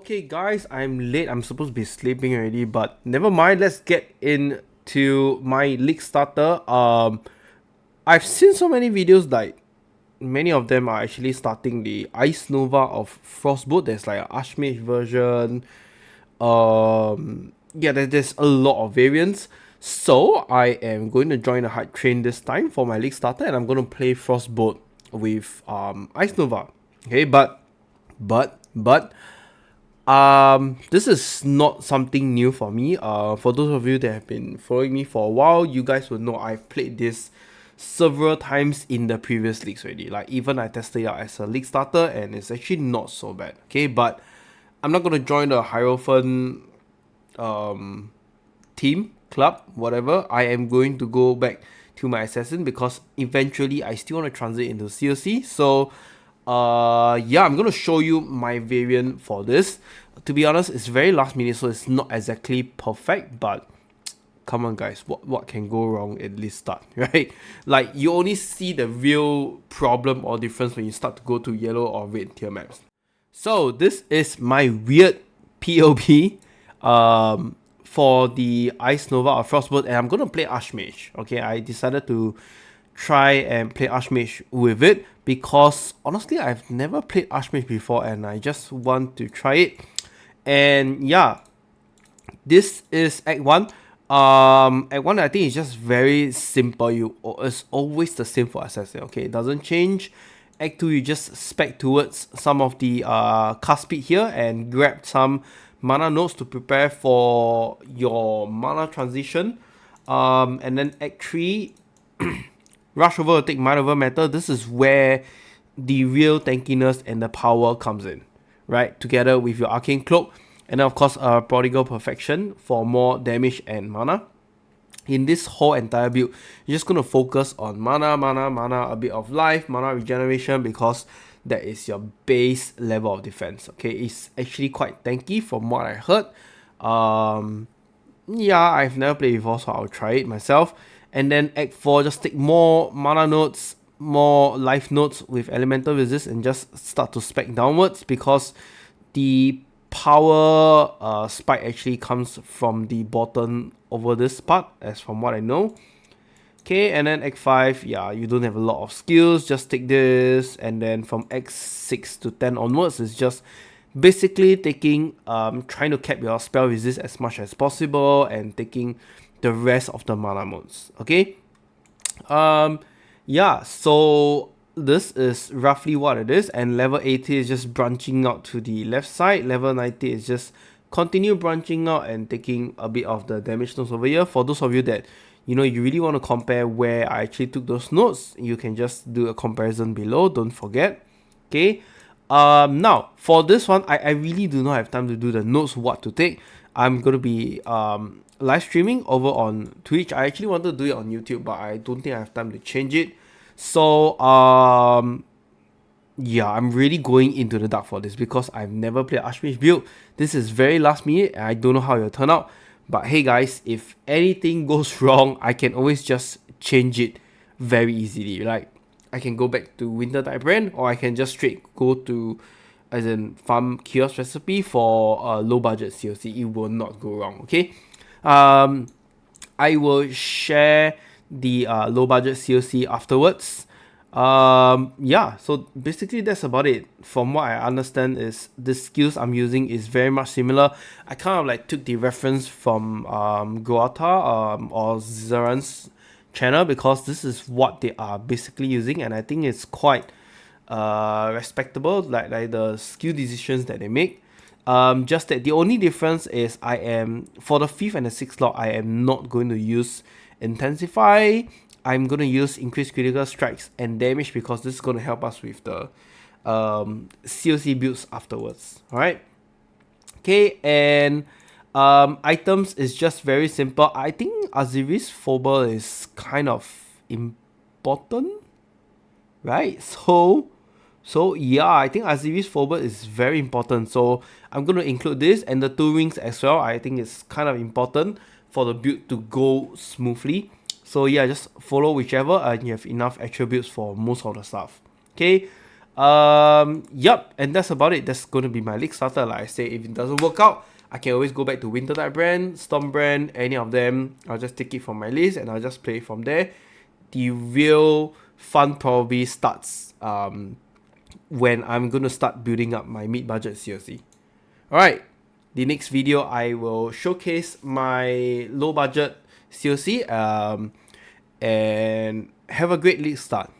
Okay guys, I'm late. I'm supposed to be sleeping already, but never mind. Let's get into my league starter. I've seen so many videos, like many of them are actually starting the Ice Nova of Frostbolt. There's like an archmage version. Yeah, there's a lot of variants. So I am going to join the hype train this time for my league starter, and I'm going to play Frostbolt with Ice Nova. Okay, but this is not something new for me. For those of you that have been following me for a while, you guys will know I've played this several times in the previous leagues already. Like even I tested it out as a league starter, and it's actually not so bad. Okay, but I'm not gonna join the Hierophant team, club, whatever. I am going to go back to my assassin because eventually I still want to transit into COC. So yeah, I'm gonna show you my variant for this. To be honest, it's very last minute, so it's not exactly perfect, but come on guys, what can go wrong at least start, right? Like you only see the real problem or difference when you start to go to yellow or red tier maps. So this is my weird POB for the Ice Nova or Frostbolt, and I'm gonna play Archmage. Okay, I decided to try and play Archmage with it because honestly I've never played Archmage before and I just want to try it. And yeah, this is Act 1. Act 1 I think is just very simple. It's always the same for Assassin, okay? It doesn't change. Act 2 you just spec towards some of the cast speed here and grab some mana nodes to prepare for your mana transition. And then Act 3 rush over to take mind over matter. This is where the real tankiness and the power comes in, right? Together with your arcane cloak, and then of course prodigal perfection for more damage and mana. In this whole entire build, you're just gonna focus on mana, a bit of life, mana regeneration, because that is your base level of defense. Okay, it's actually quite tanky from what I heard. Yeah, I've never played before, so I'll try it myself. And then Act 4, just take more mana nodes, more life nodes with elemental resist, and just start to spec downwards, because the power spike actually comes from the bottom over this part, as from what I know. Okay, and then Act 5, yeah, you don't have a lot of skills, just take this, and then from Act 6 to 10 onwards, it's just basically taking, trying to cap your spell resist as much as possible, and taking the rest of the mana modes, okay? Yeah, so this is roughly what it is, and level 80 is just branching out to the left side, level 90 is just continue branching out and taking a bit of the damage nodes over here. For those of you that, you know, you really want to compare where I actually took those nodes, you can just do a comparison below, don't forget, okay? Now, for this one, I really do not have time to do the notes what to take. I'm going to be live streaming over on Twitch. I actually wanted to do it on YouTube, but I don't think I have time to change it. So, yeah, I'm really going into the dark for this because I've never played Archmage build. This is very last minute and I don't know how it'll turn out. But hey guys, if anything goes wrong, I can always just change it very easily. Like, I can go back to Winter Type Brand, or I can just straight go to, as in, farm kiosk recipe for low budget COC. It will not go wrong, okay? I will share the low budget COC afterwards. Yeah, so basically that's about it. From what I understand is the skills I'm using is very much similar. I kind of like took the reference from Goata or Zaran's channel, because this is what they are basically using, and I think it's quite respectable, like the skill decisions that they make. Just that the only difference is I am, for the 5th and the 6th slot, I am not going to use Intensify. I'm going to use Increased Critical Strikes and Damage, because this is going to help us with the COC builds afterwards. Alright. Okay, and items is just very simple. I think Aziri's Phobal is kind of important, right? So yeah, I think Aziri's Phobal is very important. So I'm going to include this, and the 2 rings as well. I think it's kind of important for the build to go smoothly. So yeah, just follow whichever and you have enough attributes for most of the stuff. Okay. Yep, and that's about it. That's gonna be my league starter. Like I say, if it doesn't work out, I can always go back to Winter Type brand, Storm brand, any of them. I'll just take it from my list and I'll just play from there. The real fun probably starts when I'm gonna start building up my mid-budget CLC. Alright, the next video I will showcase my low budget CLC and have a great league start.